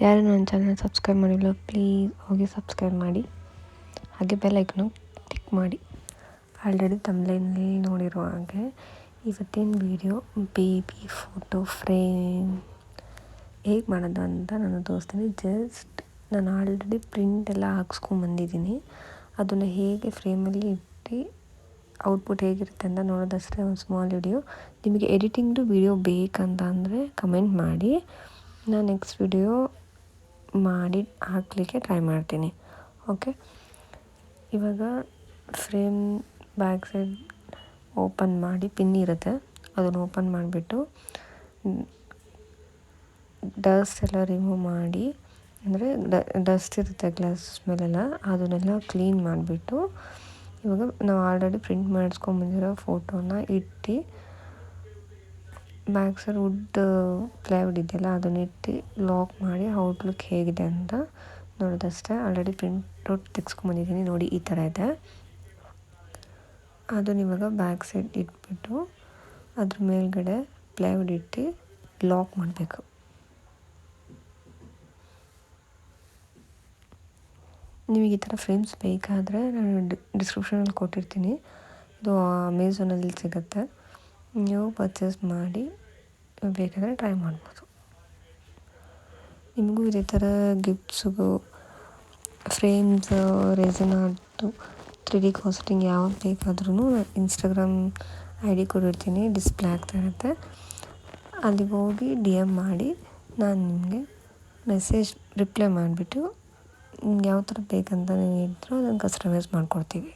ಯಾರು ನನ್ನ channel subscribe ಮಾಡಿಲ್ಲ ಪ್ಲೀಸ್ ಹೋಗಿ ಸಬ್ಸ್ಕ್ರೈಬ್ ಮಾಡಿ, ಹಾಗೆ ಬೆಲ್ ಐಕನ್ನು ಕ್ಲಿಕ್ ಮಾಡಿ. ಆಲ್ರೆಡಿ ತಮ್ಬ್ಲೈನಲ್ಲಿ ನೋಡಿರೋ ಹಾಗೆ ಇವತ್ತಿನ ವಿಡಿಯೋ ಬೇಬಿ ಫೋಟೋ ಫ್ರೇಮ್ ಹೇಗೆ ಮಾಡೋದು ಅಂತ ನಾನು ತೋರಿಸ್ತೀನಿ. ಜಸ್ಟ್ ನಾನು ಆಲ್ರೆಡಿ ಪ್ರಿಂಟ್ ಎಲ್ಲ ಹಾಕ್ಸ್ಕೊಂಬಂದಿದ್ದೀನಿ. ಅದನ್ನು ಹೇಗೆ ಫ್ರೇಮಲ್ಲಿ ಇಟ್ಟು ಔಟ್ಪುಟ್ ಹೇಗಿರುತ್ತೆ ಅಂತ ನೋಡೋದಷ್ಟೇ ಒಂದು ಸ್ಮಾಲ್ ವಿಡಿಯೋ. ನಿಮಗೆ ಎಡಿಟಿಂಗ್ದು ವಿಡಿಯೋ ಬೇಕಂತ ಅಂದರೆ ಕಮೆಂಟ್ ಮಾಡಿ, ನಾನು ನೆಕ್ಸ್ಟ್ ವಿಡಿಯೋ ಮಾಡಿ ಹಾಕಲಿಕ್ಕೆ ಟ್ರೈ ಮಾಡ್ತೀನಿ. ಓಕೆ, ಇವಾಗ ಫ್ರೇಮ್ ಬ್ಯಾಕ್ ಸೈಡ್ ಓಪನ್ ಮಾಡಿ, ಪಿನ್ ಇರುತ್ತೆ ಅದನ್ನು ಓಪನ್ ಮಾಡಿಬಿಟ್ಟು ಡಸ್ಟ್ ಎಲ್ಲ ರಿಮೂವ್ ಮಾಡಿ, ಅಂದರೆ ಡಸ್ಟ್ ಇರುತ್ತೆ ಗ್ಲಾಸ್ ಮೇಲೆಲ್ಲ, ಅದನ್ನೆಲ್ಲ ಕ್ಲೀನ್ ಮಾಡಿಬಿಟ್ಟು ಇವಾಗ ನಾವು ಆಲ್ರೆಡಿ ಪ್ರಿಂಟ್ ಮಾಡಿಸ್ಕೊಂಬಂದಿರೋ ಫೋಟೋನ ಇಟ್ಟು ಬ್ಯಾಕ್ ಸೈಡ್ ವುಡ್ ಪ್ಲೈವುಡ್ ಇದೆಯಲ್ಲ ಅದನ್ನ ಇಟ್ಟು ಲಾಕ್ ಮಾಡಿ ಔಟ್ಲುಕ್ ಹೇಗಿದೆ ಅಂತ ನೋಡೋದಷ್ಟೇ. ಆಲ್ರೆಡಿ ಪ್ರಿಂಟೌಟ್ ತೆಗೆಸ್ಕೊಂಬಂದಿದ್ದೀನಿ ನೋಡಿ, ಈ ಥರ ಇದೆ. ಅದನ್ನ ಇವಾಗ ಬ್ಯಾಕ್ ಸೈಡ್ ಇಟ್ಬಿಟ್ಟು ಅದ್ರ ಮೇಲ್ಗಡೆ ಪ್ಲೈವುಡ್ ಇಟ್ಟು ಲಾಕ್ ಮಾಡಬೇಕು. ನಿಮಗೆ ಈ ಥರ ಫ್ರೇಮ್ಸ್ ಬೇಕಾದರೆ ನಾನು ಡಿಸ್ಕ್ರಿಪ್ಷನಲ್ಲಿ ಕೊಟ್ಟಿರ್ತೀನಿ, ಇದು ಅಮೆಝಾನಲ್ಲಿ ಸಿಗುತ್ತೆ, ನೀವು ಪರ್ಚೇಸ್ ಮಾಡಿ ಬೇಕಾದರೆ ಟ್ರೈ ಮಾಡ್ಬೋದು. ನಿಮಗೂ ಇದೇ ಥರ gifts, frames, resin art, 3D casting ಯಾವ್ದು ಬೇಕಾದ್ರೂ ಇನ್ಸ್ಟಾಗ್ರಾಮ್ ID ಕೊಟ್ಟಿರ್ತೀನಿ, ಡಿಸ್ಪ್ಲೇ ಆಗ್ತಾ ಇರುತ್ತೆ, ಅಲ್ಲಿಗೆ ಹೋಗಿ DM ಮಾಡಿ, ನಾನು ನಿಮಗೆ ಮೆಸೇಜ್ ರಿಪ್ಲೈ ಮಾಡಿಬಿಟ್ಟು ನಿಮ್ಗೆ ಯಾವ ಥರ ಬೇಕಂತ ನೀವು ಹೇಳಿದ್ರು ಅದನ್ನು ಕಸ್ಟಮೈಸ್ ಮಾಡಿಕೊಡ್ತೀವಿ.